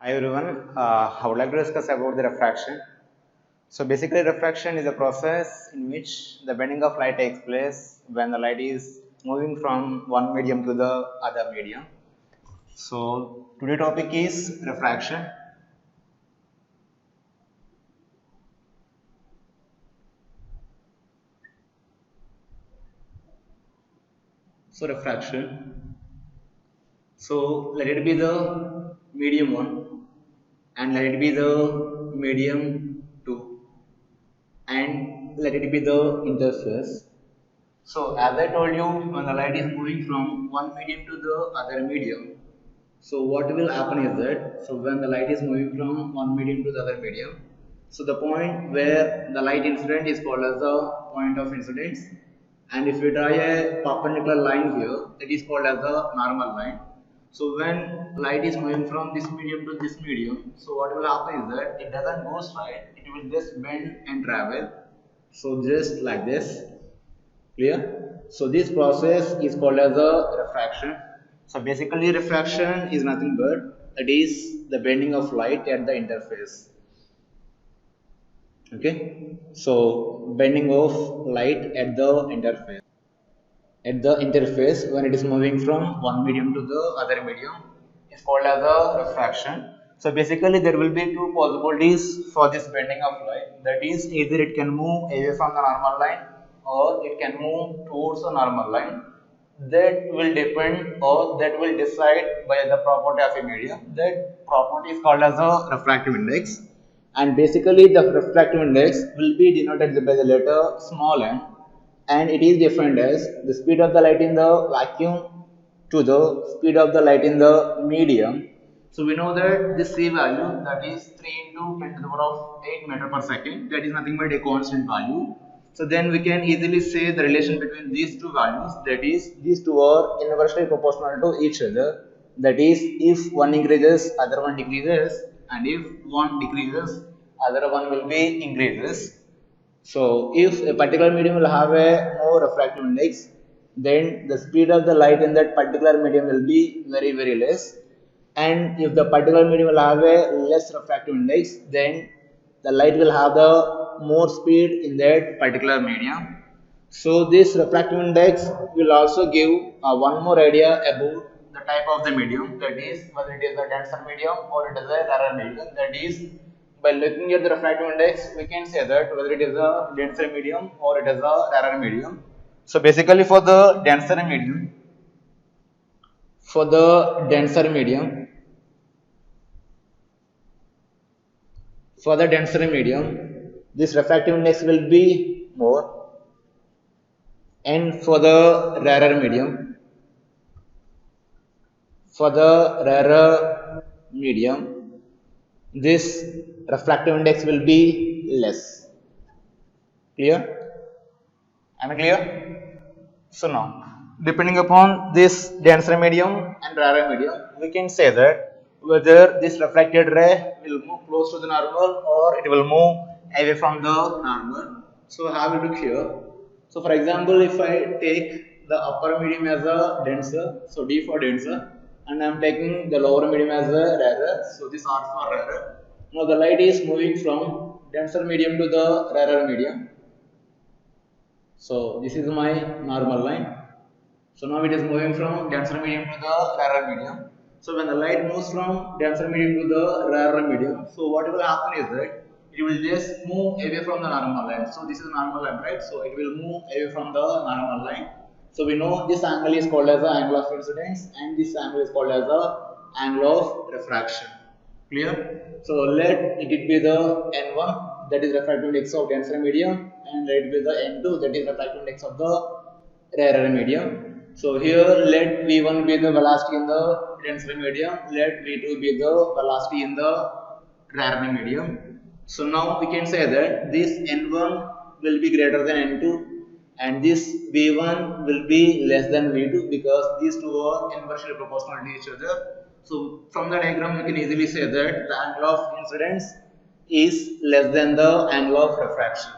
Hi everyone, I would like to discuss about the refraction. So basically refraction is a process in which the bending of light takes place when the light is moving from one medium to the other medium. So today topic is refraction. So refraction. So let it be the medium 1 and let it be the medium 2 and let it be the interface. So as I told you, when the light is moving from one medium to the other medium, so what will happen is that, so when the light is moving from one medium to the other medium, so the point where the light incident is called as the point of incidence, and if we draw a perpendicular line here, that is called as the normal line. So when light is moving from this medium to this medium, so what will happen is that it doesn't go straight, it will just bend and travel. So just like this. Clear? So this process is called as a refraction. So basically refraction is nothing but it is the bending of light at the interface. Okay? So bending of light at the interface. At the interface when it is moving from one medium to the other medium is called as a refraction. So basically there will be two possibilities for this bending of light. That is either it can move away from the normal line or it can move towards the normal line. That will depend or that will decide by the property of a medium. That property is called as a refractive index. And basically the refractive index will be denoted by the letter small n, and it is defined as the speed of the light in the vacuum to the speed of the light in the medium. So we know that the C value, that is 3 into 10 to the power of 8 meter per second, that is nothing but a constant value. So then we can easily say the relation between these two values, that is these two are inversely proportional to each other. That is, if one increases, other one decreases, and if one decreases, other one will be increases. So if a particular medium will have a more refractive index, then the speed of the light in that particular medium will be very less. And if the particular medium will have a less refractive index, then the light will have the more speed in that particular medium. So this refractive index will also give one more idea about the type of the medium, that is whether it is a denser medium or it is a rarer medium. That is, by looking at the refractive index, we can say that whether it is a denser medium or it is a rarer medium. So basically for the denser medium, this refractive index will be more, and for the rarer medium, this refractive index will be less. Clear? Am I clear? So now, depending upon this denser medium and rarer medium, we can say that whether this reflected ray will move close to the normal or it will move away from the normal. So have a look here. So for example, if I take the upper medium as a denser, so D for denser, and I am taking the lower medium as a rarer, so this R for rarer. Now the light is moving from denser medium to the rarer medium. So this is my normal line. So now it is moving from denser medium to the rarer medium. So when the light moves from denser medium to the rarer medium, so what will happen is that it will just move away from the normal line. So this is normal line, right? So it will move away from the normal line. So we know this angle is called as the angle of incidence and this angle is called as the angle of refraction. Clear? So let it be the N1, that is refractive index of denser medium, and let it be the N2, that is refractive index of the rarer medium. So here let V1 be the velocity in the denser medium, let V2 be the velocity in the rarer medium. So now we can say that this N1 will be greater than N2 and this V1 will be less than V2 because these two are inversely proportional to each other. So from the diagram we can easily say that the angle of incidence is less than the angle of refraction.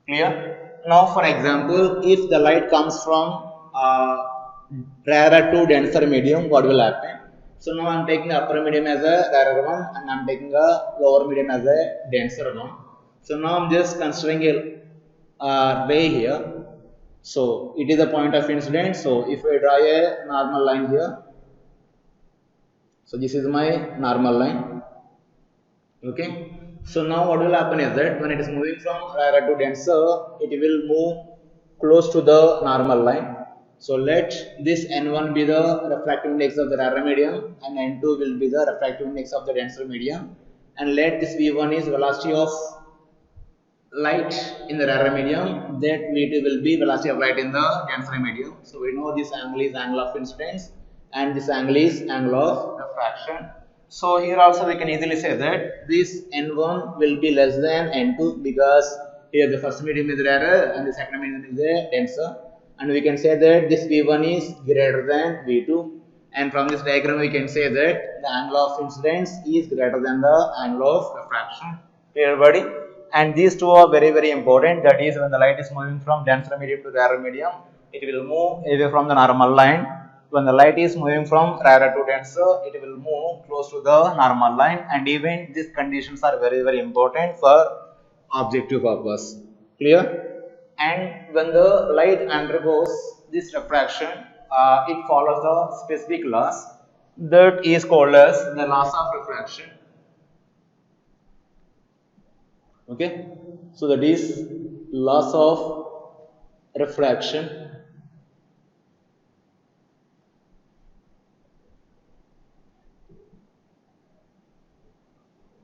Clear? Now for example, if the light comes from rarer to denser medium, what will happen? So now I'm taking the upper medium as a rarer one and I'm taking a lower medium as a denser one. So now I'm just considering a ray here. So it is a point of incidence. So if I draw a normal line here, so this is my normal line. Okay. So now what will happen is that when it is moving from rarer to denser, it will move close to the normal line. So let this n1 be the refractive index of the rarer medium and n2 will be the refractive index of the denser medium, and let this v1 is velocity of light in the rarer medium, that v2 will be velocity of light in the denser medium. So we know this angle is angle of incidence and this angle is angle of refraction. So here also we can easily say that this n1 will be less than n2 because here the first medium is rarer and the second medium is a denser, and we can say that this v1 is greater than v2, and from this diagram we can say that the angle of incidence is greater than the angle of refraction. Clear everybody? And these two are very important. That is, when the light is moving from denser medium to rarer medium, it will move away from the normal line. When the light is moving from rarer to denser, it will move close to the normal line, and even these conditions are very important for objective purpose. Clear? And when the light undergoes this refraction, it follows the specific laws that is called as the laws of refraction. Okay, so that is laws of refraction.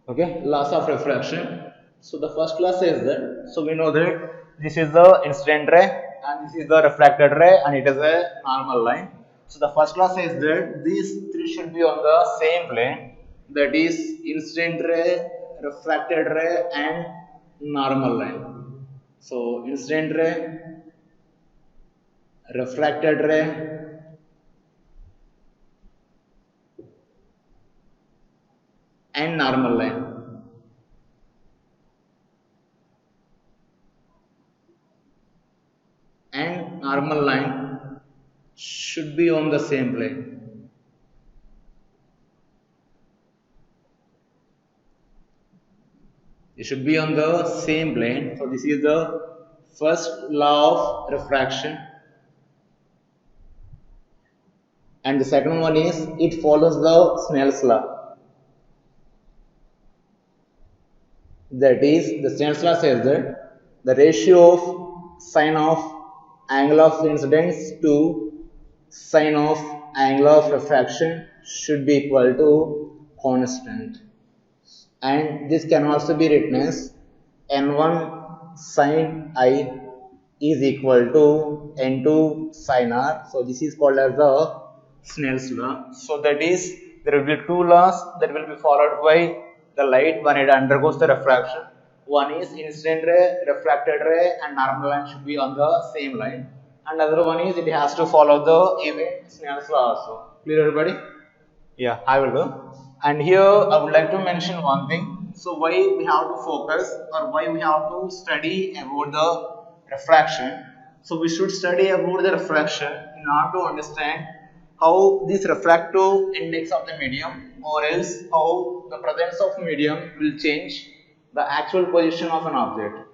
Okay, laws of refraction. So the first law says that, so we know that this is the incident ray and this is the refracted ray and it is a normal line. So the first law says that these three should be on the same plane, that is incident ray, refracted ray and normal line. So incident ray, refracted ray and normal line. And normal line should be on the same plane. It should be on the same plane. So this is the first law of refraction. And the second one is it follows the Snell's law. That is, the Snell's law says that the ratio of sine of angle of incidence to sine of angle of refraction should be equal to constant. And this can also be written as n1 sine I is equal to n2 sine r. So this is called as the Snell's law. So that is, there will be two laws that will be followed by the light when it undergoes the refraction. One is incident ray, refracted ray and normal line should be on the same line. Another one is it has to follow the even Snell's law also. Clear everybody? Yeah, I will do. And here I would like to mention one thing. So why we have to focus or why we have to study about the refraction. So we should study about the refraction in order to understand how this refractive index of the medium or else how the presence of medium will change the actual position of an object.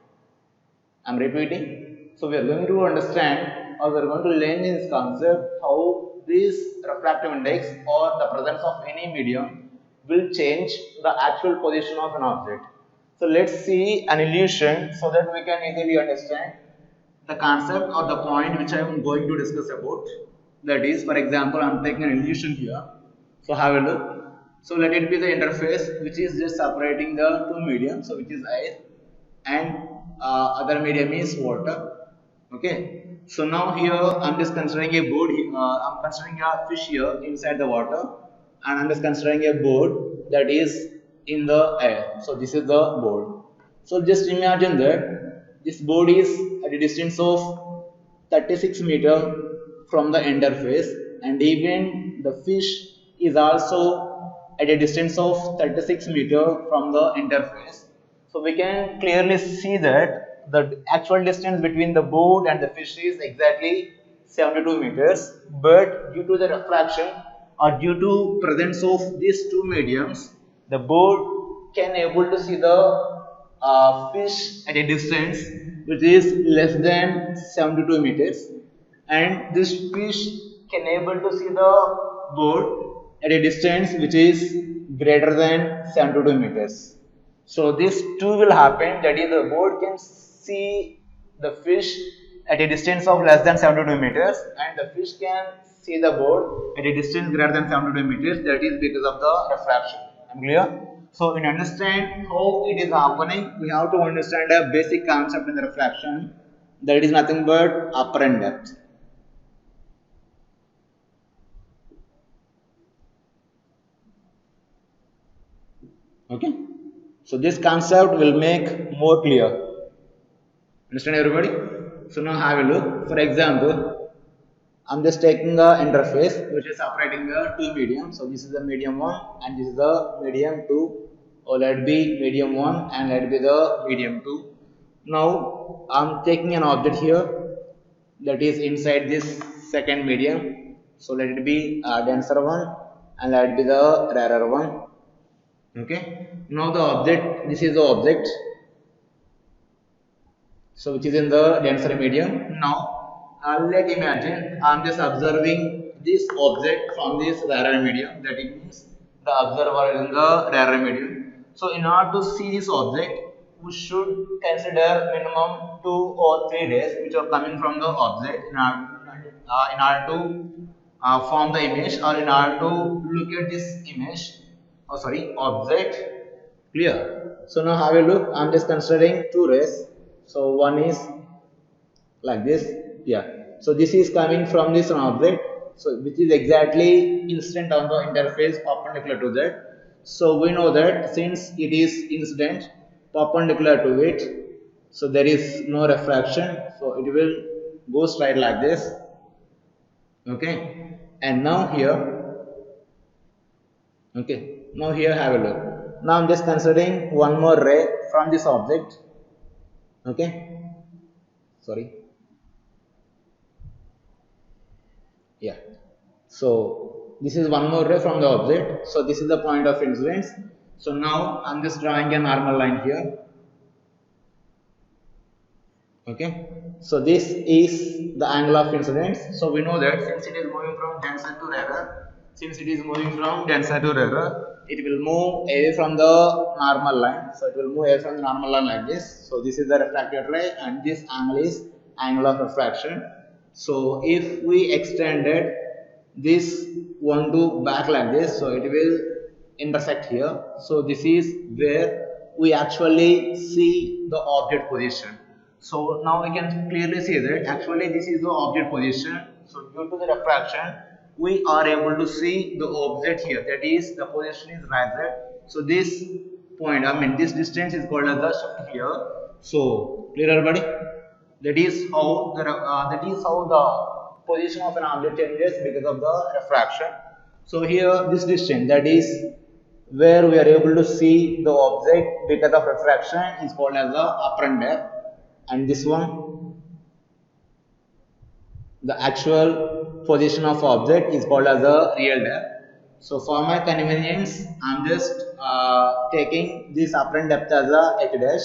I am repeating. So we are going to understand or we are going to learn this concept how this refractive index or the presence of any medium will change the actual position of an object. So let's see an illusion so that we can easily understand the concept or the point which I am going to discuss about. That is, for example, I am taking an illusion here. So have a look. So let it be the interface which is just separating the two mediums, so which is air and other medium is water. Okay. So now here I am just considering a board. I am considering a fish here inside the water, and I am just considering a board that is in the air. So this is the board. So just imagine that this board is at a distance of 36 meter from the interface, and even the fish is also at a distance of 36 meter from the interface. So we can clearly see that the actual distance between the board and the fish is exactly 72 meters, but due to the refraction due to presence of these two mediums, the board can able to see the fish at a distance which is less than 72 meters, and this fish can able to see the board at a distance which is greater than 72 meters. So this two will happen, that is the board can see the fish at a distance of less than 72 meters, and the fish can see the board at a distance greater than 72 meters, that is because of the refraction. I'm clear? So in understand how it is happening, we have to understand a basic concept in the refraction, that is nothing but apparent depth. Okay, so this concept will make more clear. Understand everybody? So now have a look. For example, I'm just taking the interface which is operating the two medium. So this is the medium 1 and this is the medium 2, or let it be medium 1 and let it be the medium 2. Now I'm taking an object here that is inside this second medium. So let it be a denser one and let it be the rarer one. Okay, now the object, this is the object, so which is in the denser medium. Now let's imagine I'm just observing this object from this rarer medium, that it means the observer is in the rarer medium. So in order to see this object, we should consider minimum 2 or 3 rays which are coming from the object in order to form the image, or in order to look at this image, object. Clear? So now have a look. I'm just considering 2 rays. So one is like this. Yeah. So this is coming from this object, so which is exactly incident on the interface perpendicular to that. So we know that since it is incident perpendicular to it, so there is no refraction. So it will go straight like this. Okay. And now here. Okay. Now here have a look. Now I'm just considering one more ray from this object. Okay. Sorry. Yeah. So this is one more ray from the object. So this is the point of incidence. So now I'm just drawing a normal line here. Okay. So this is the angle of incidence. So we know that since it is moving from denser to rarer, it will move away from the normal line. So it will move away from the normal line like this. So this is the refracted ray, and this angle is angle of refraction. So if we extended this one to back like this, so it will intersect here. So this is where we actually see the object position. So now we can clearly see that actually this is the object position. So due to the refraction, we are able to see the object here, that is the position is right there. So this point, this distance is called as the shift here. So clear everybody? That is how the position of an object changes because of the refraction. So here this distance, that is where we are able to see the object because of refraction, is called as the apparent depth, and this one, the actual position of object, is called as the real depth. So for my convenience, I'm just taking this apparent depth as a h dash,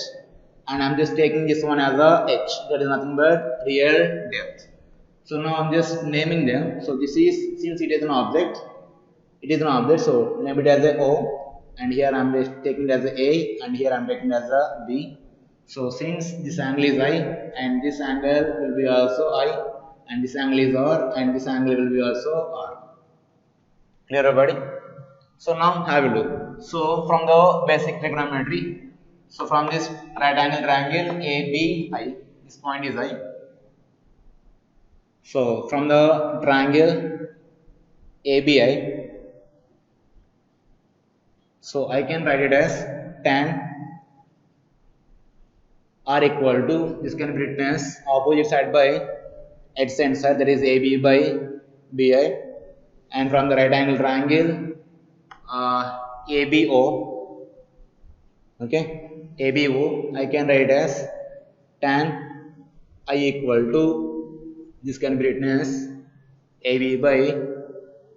and I'm just taking this one as a h, that is nothing but real depth. So now I'm just naming them. So this is, since it is an object, so name it as a O, and here I'm just taking it as a, and here I'm taking it as a B. So since this angle is I, and this angle will be also I, and this angle is R, and this angle will be also R. Clear everybody? So now have a look. So from the basic trigonometry, so from this right angle triangle ABI, this point is I. So from the triangle ABI, so I can write it as tan R equal to, this can be written as opposite side by adjacent side, that is AB by BI, and from the right angle triangle ABO, okay, ABO, I can write as tan I equal to, this can be written as AB by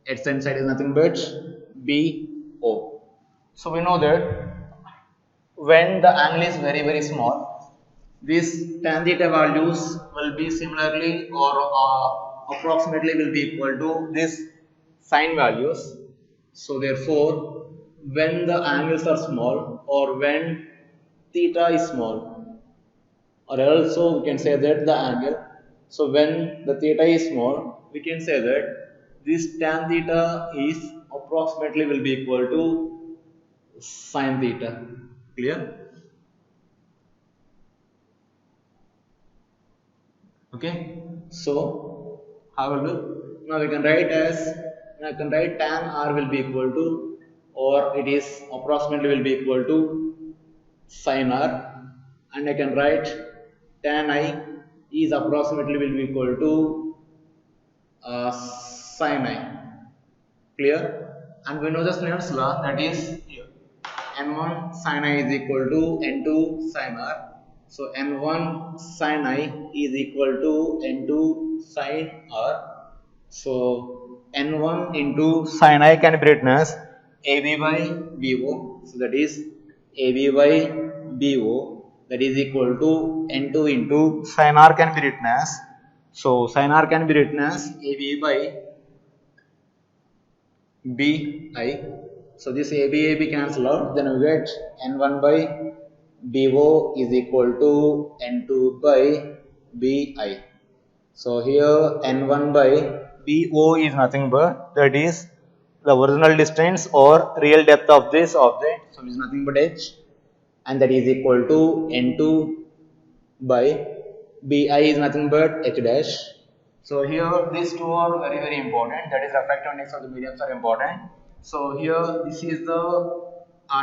At same side is nothing but BO. So we know that when the angle is very small, these tan theta values will be similarly or approximately will be equal to this sine values. So therefore, when the angles are small or when theta is small, or also we can say that the angle, so when the theta is small, we can say that this tan theta is approximately will be equal to sine theta. Clear? Okay, so how will do? Now we can write as, now I can write tan r will be equal to, or it is approximately will be equal to sin r, and I can write tan I is approximately will be equal to sin I. Clear? And we know the Snell's law, that is here. N1 sin I is equal to N2 sin R. So N1 sin I is equal to N2 sin R. So N1 into sin I can be written as AB by BO. So that is AB by BO, that is equal to N2 into sin R can be written as, so sin R can be written as AB by BI. So this AB cancel out, then we get N1 by BO is equal to N2 by BI. So here N1 by BO is nothing but, that is the original distance or real depth of this object. So it is nothing but h, and that is equal to N2 by BI is nothing but h dash. So here these two are very important, that is refractive index of the mediums are important. So here this is the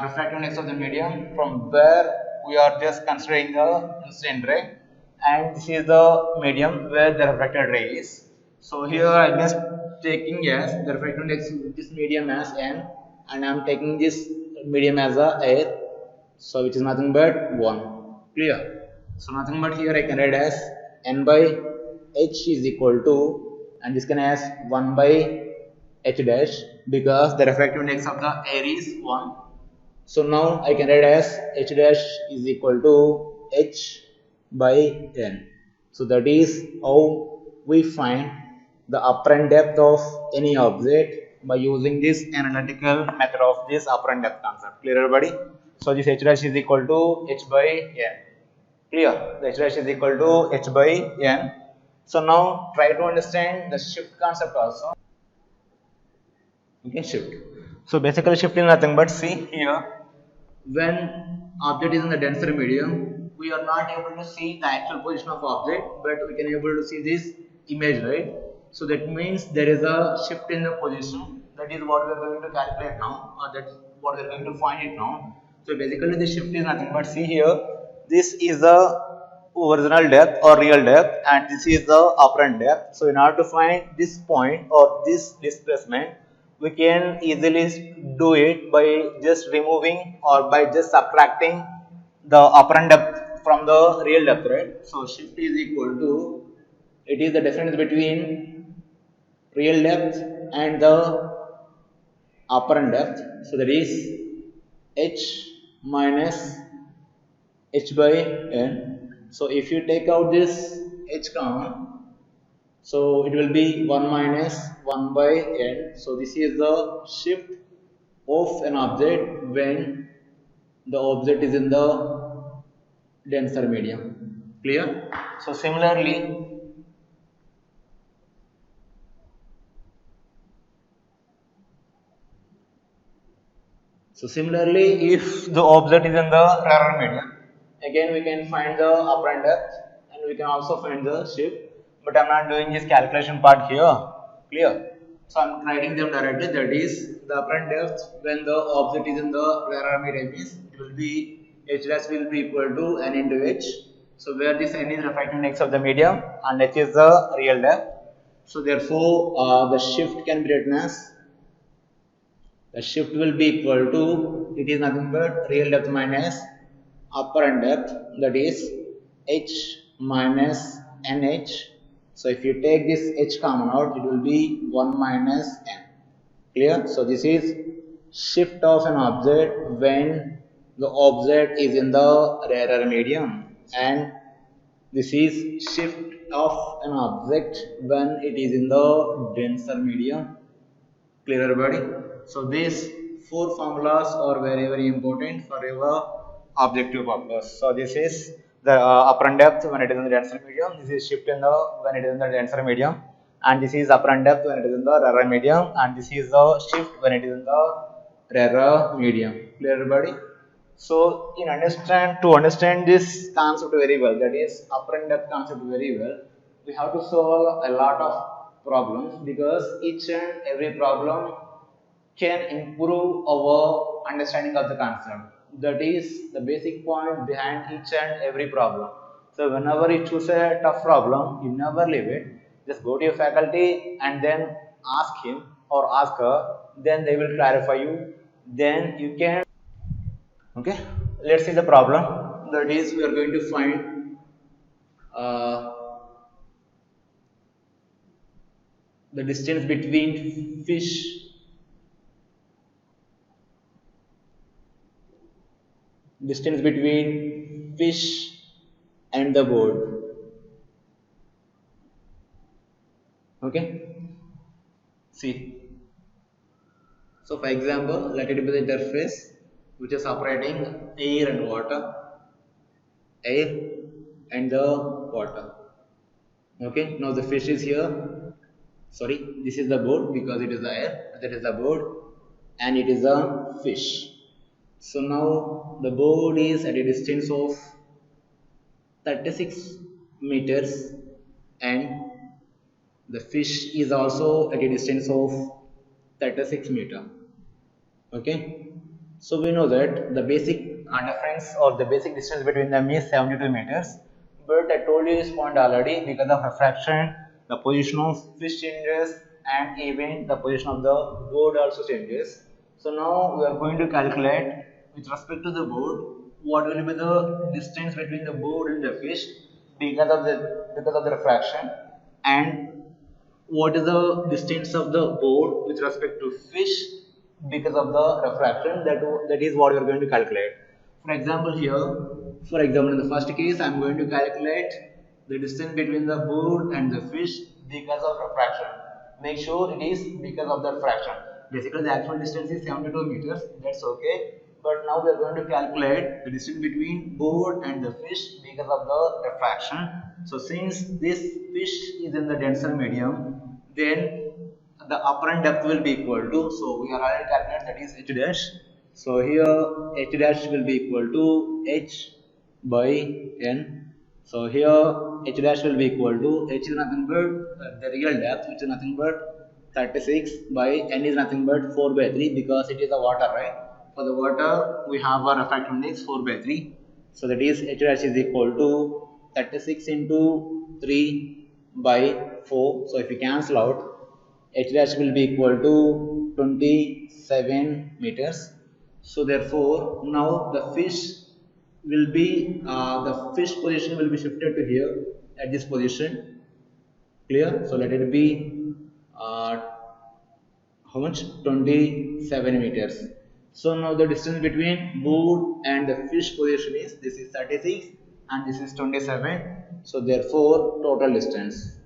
refractive index of the medium from where we are just considering the incident ray, and this is the medium where the refracted ray is. So here I am just taking as the refractive index of this medium as n, and I am taking this medium as a air, so which is nothing but 1. Clear? So nothing but here I can write as n by h is equal to, and this can as 1 by h dash, because the refractive index of the air is 1. So now I can write as h dash is equal to h by n. So that is how we find the apparent depth of any object by using this analytical method of this apparent depth concept. Clear everybody? So this h dash is equal to h by n. Clear? The h dash is equal to h by n. So now try to understand the shift concept also. You can shift. So basically shift is nothing but, see here, when object is in the denser medium, we are not able to see the actual position of object, but we can able to see this image, right? So that means there is a shift in the position. That is what we are going to calculate now, or that's what we are going to find it now. So basically the shift is nothing but, see here, this is the original depth or real depth, and this is the apparent depth. So in order to find this point or this displacement, we can easily do it by just removing or by just subtracting the apparent depth from the real depth, right? So shift is equal to, it is the difference between real depth and the apparent depth. So that is h minus h by n. So if you take out this h common, so it will be 1 minus 1 by n. So this is the shift of an object when the object is in the denser medium. Clear? So similarly, if the object is in the rarer medium, again we can find the apparent depth and we can also find the shift, but I'm not doing this calculation part here. Clear? So I'm writing them directly, that is the apparent depth when the object is in the rarer medium is, it will be h dash will be equal to n into h. So where this n is refractive index of the medium and h is the real depth. So therefore the shift can be written as, the shift will be equal to, it is nothing but real depth minus apparent depth, that is h minus nh. So if you take this h common out, it will be 1 minus n. Clear? So this is shift of an object when the object is in the rarer medium, and this is shift of an object when it is in the denser medium. Clear everybody? So these four formulas are very very important for your objective purpose. So this is the upper depth when it is in the denser medium. This is shift in the when it is in the denser medium, and this is upper depth when it is in the rarer medium, and this is the shift when it is in the rarer medium. Clear everybody? So in understand to understand this concept very well, that is upper and depth concept very well, we have to solve a lot of problems, because each and every problem can improve our understanding of the concept. That is the basic point behind each and every problem. So whenever you choose a tough problem, you never leave it. Just go to your faculty and then ask him or ask her. Then they will clarify you. Then you can. Okay. Let's see the problem. That is, we are going to find the distance between fish and the board. Okay. See. So for example, let it be the interface which is operating air and the water. Okay. Now the fish is here. Sorry, this is the board because it is the air. That is the board, and it is a fish. So now the board is at a distance of 36 meters, and the fish is also at a distance of 36 meter. Okay, so we know that the basic difference or the basic distance between them is 72 meters, but I told you this point already. Because of refraction, the position of fish changes, and even the position of the board also changes. So now we are going to calculate with respect to the board what will be the distance between the board and the fish because of the refraction, and what is the distance of the board with respect to fish because of the refraction. That is what we are going to calculate. For example, in the first case, I am going to calculate the distance between the board and the fish because of refraction. Make sure it is because of the refraction. Basically, the actual distance is 72 meters. That's okay. But now we are going to calculate the distance between board and the fish because of the refraction. So since this fish is in the denser medium, then the apparent depth will be equal to, so we are already calculated, that is h dash. So here h dash will be equal to h by n. So here h dash will be equal to, h is nothing but the real depth, which is nothing but 36, by n is nothing but 4 by 3 because it is the water, right? For the water we have a refractive index 4 by 3. So that is h dash is equal to 36 into 3 by 4. So if we cancel out, h dash will be equal to 27 meters. So therefore now the fish will be the fish position will be shifted to here at this position. Clear? So let it be how much? 27 meters. So now the distance between board and the fish position is, this is 36 and this is 27. So therefore total distance.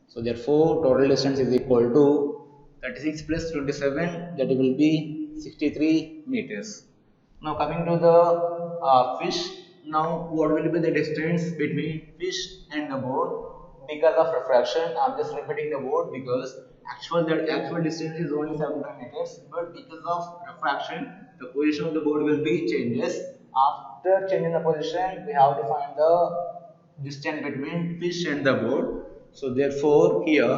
So therefore total distance is equal to 36 plus 27, that will be 63 meters. Now coming to the fish, now what will be the distance between fish and the board? Because of refraction, I am just repeating the word because actual distance is only 75 meters, but because of refraction, the position of the board will be changes. After changing the position, we have to find the distance between fish and the board. So therefore here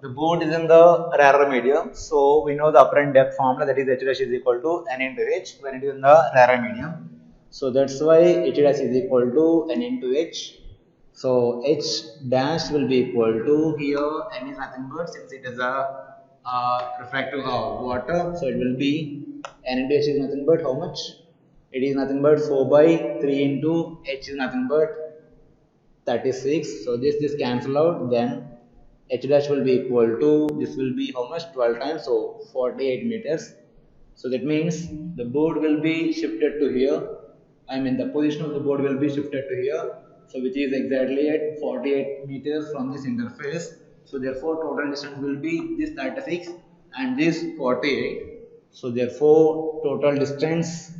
the board is in the rarer medium, so we know the apparent depth formula, that is h dash is equal to n into h when it is in the rarer medium. So that's why h dash is equal to n into h. So h dash will be equal to, here n is nothing but, since it is a refractive of water, so it will be n into h is nothing but how much? It is nothing but 4 by 3 into h is nothing but 36. So this cancel out, then h dash will be equal to, this will be how much, 12 times, so 48 meters. So that means the board will be shifted to here. I mean the position of the board will be shifted to here. So which is exactly at 48 meters from this interface. So therefore total distance will be this 36 and this 48. So therefore total distance,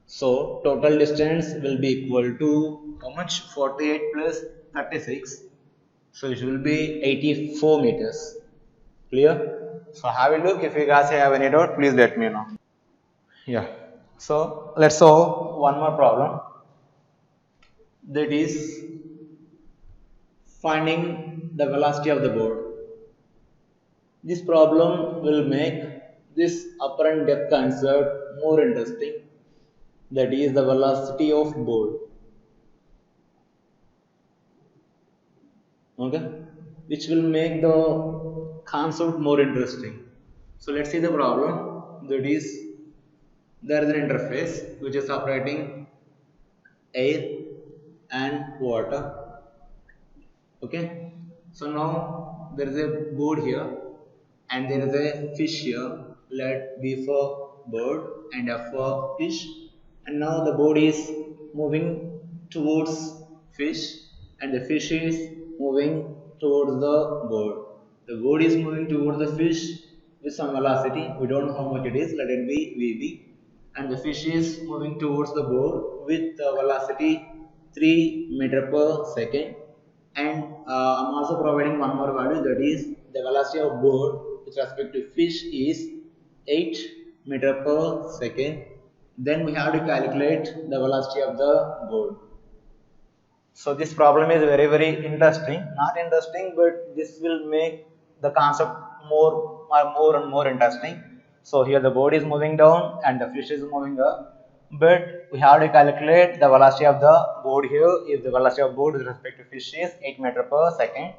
so total distance will be equal to how much, 48 plus 36. So it will be 84 meters. Clear? So have a look. If you guys have any doubt, please let me know. Yeah. So let's solve one more problem. That is finding the velocity of the board. This problem will make this apparent depth concept more interesting. That is the velocity of board. Okay, which will make the concept more interesting. So let's see the problem. That is, there is an interface which is operating air and water. Okay, so now there is a board here and there is a fish here. Let B for bird and F for fish, and now the board is moving towards fish and the fish is moving towards the board. The board is moving towards the fish with some velocity. We don't know how much it is. Let it be VB, and the fish is moving towards the board with velocity 3 meter per second. And I'm also providing one more value, that is the velocity of board with respect to fish is 8 meter per second. Then we have to calculate the velocity of the board. So this problem is very interesting. Not interesting, but this will make the concept more and more interesting. So here the board is moving down and the fish is moving up, but we have to calculate the velocity of the board here. If the velocity of board with respect to fish is 8 meter per second,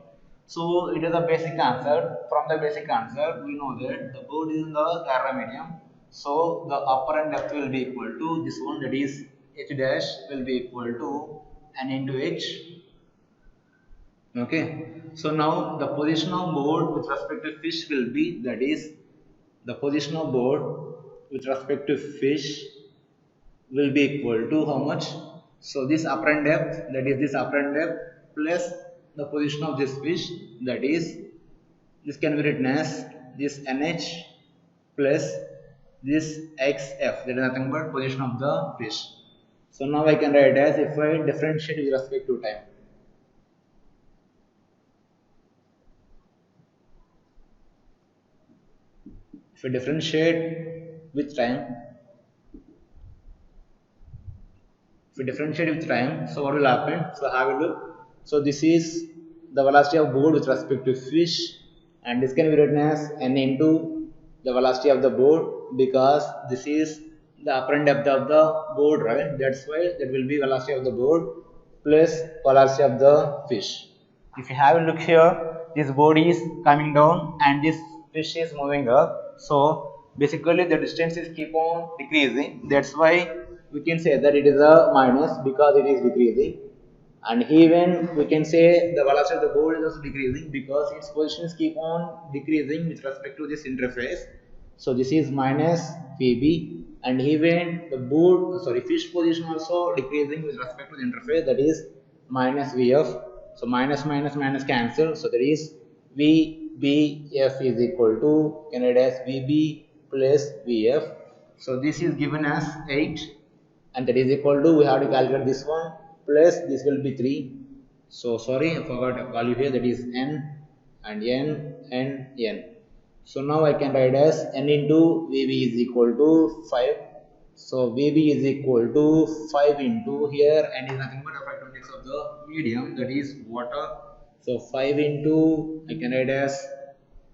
so it is a basic answer. From the basic answer, we know that the board is in the error medium. So the apparent depth will be equal to this one, that is h dash will be equal to n into h. Okay, so now the position of board with respect to fish will be, that is the position of board with respect to fish will be equal to how much? So this apparent depth, that is this apparent depth plus the position of this fish, that is, this can be written as this nh plus this xf, that is nothing but position of the fish. So now I can write as, if I differentiate with respect to time. If I differentiate with time, so what will happen? So have a look. So this is the velocity of board with respect to fish, and this can be written as n into the velocity of the board, because this is the apparent depth of the board, right? That's why that will be velocity of the board plus velocity of the fish. If you have a look here, this board is coming down and this fish is moving up. So basically the distance is keep on decreasing. That's why we can say that it is a minus, because it is decreasing. And even we can say the velocity of the board is also decreasing because its positions keep on decreasing with respect to this interface. So this is minus VB, and even the board, sorry, fish position also decreasing with respect to the interface, that is minus VF. So minus cancel. So there is VBF is equal to, can write as VB plus VF. So this is given as 8, and that is equal to, we have to calculate this one plus this will be 3. So sorry, I forgot to call you here, that is n and n and n. So now I can write as n into VB is equal to 5. So VB is equal to 5 into, here n is nothing but a factor index of the medium, that is water. So 5 into, I can write as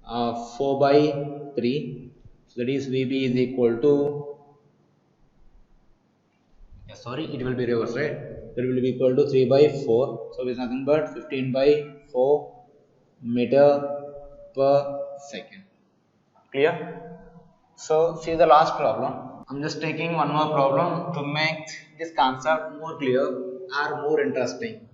4 by 3. So that is VB is equal to, sorry, it will be reverse, right? That will be equal to 3 by 4. So it's nothing but 15 by 4 meter per second. Clear? So see the last problem. I'm just taking one more problem to make this concept more clear or more interesting.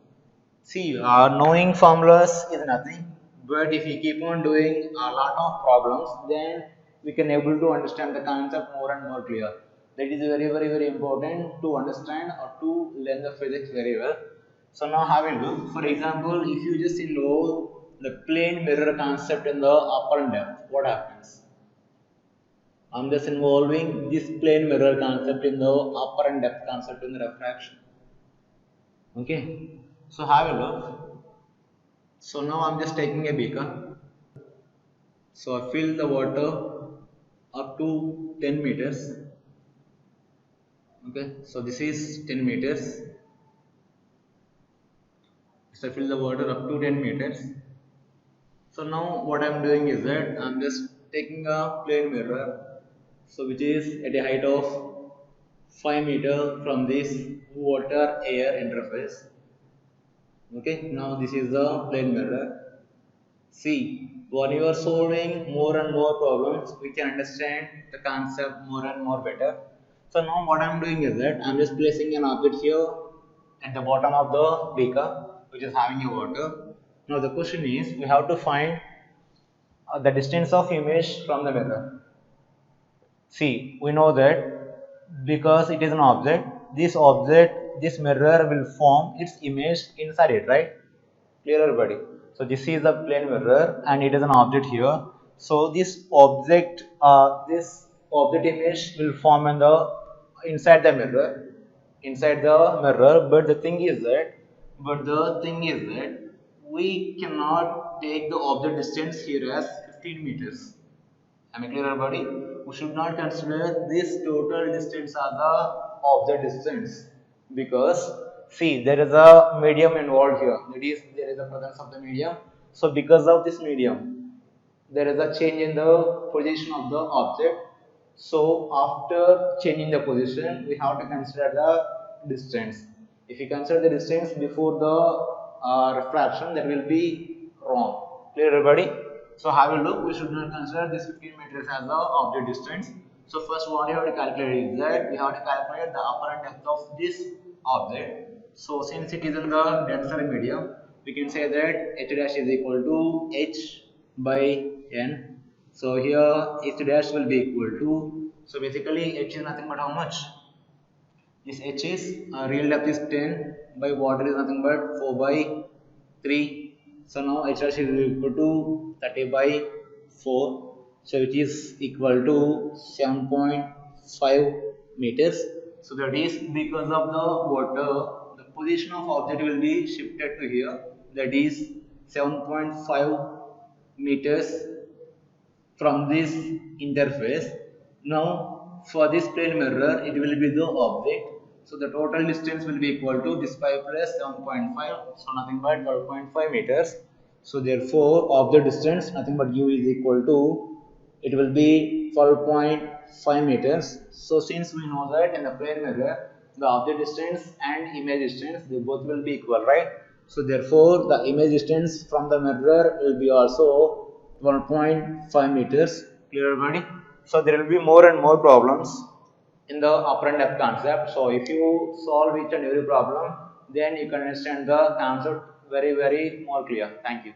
See, knowing formulas is nothing, but if we keep on doing a lot of problems, then we can able to understand the concept more and more clear. That is very important to understand or to learn the physics very well. So now have a look. For example, if you just involve the plane mirror concept in the upper depth, what happens? I'm just involving this plane mirror concept in the upper and depth concept in the refraction. Okay, so have a look. So now I'm just taking a beaker. So I fill the water up to 10 meters. Okay, so this is 10 meters. So I fill the water up to 10 meters. So now what I'm doing is that I'm just taking a plane mirror, so which is at a height of 5 meter from this water air interface. Okay, now this is the plane mirror. See, when you are solving more and more problems, we can understand the concept more and more better. So now what I'm doing is that I'm just placing an object here at the bottom of the beaker, which is having a water. Now the question is, we have to find the distance of image from the mirror. See, we know that because it is an object, this mirror will form its image inside it, right? Clear, everybody? So this is the plane mirror and it is an object here. So this object image will form in the inside the mirror. But the thing is that we cannot take the object distance here as 15 meters. Am I clear, everybody? We should not consider this total distance as the object distance, because see, there is a medium involved here. That is, there is a presence of the medium. So because of this medium, there is a change in the position of the object. So after changing the position, we have to consider the distance. If you consider the distance before the refraction, that will be wrong. Clear, everybody? So have a look. We should not consider this 15 meters as the object distance. So first, what you have to calculate is that we have to calculate the upper depth of this object. So since it is in the denser medium, we can say that h dash is equal to h by n. So here h dash will be equal to, so basically h is nothing but how much? This h is real depth is 10 by water is nothing but 4 by 3. So now h dash is equal to 30 by 4. So which is equal to 7.5 meters. So that is because of the water, the position of object will be shifted to here. That is 7.5 meters from this interface. Now for this plane mirror, it will be the object. So the total distance will be equal to this 5 plus 7.5, so nothing but 12.5 meters. So therefore object distance nothing but u is equal to, it will be 12.5 meters. So since we know that in the plane mirror the object distance and image distance, they both will be equal, right? So therefore the image distance from the mirror will be also 1.5 meters. Clear, everybody? So there will be more and more problems in the upper and depth concept. So if you solve each and every problem, then you can understand the concept very more clear. Thank you.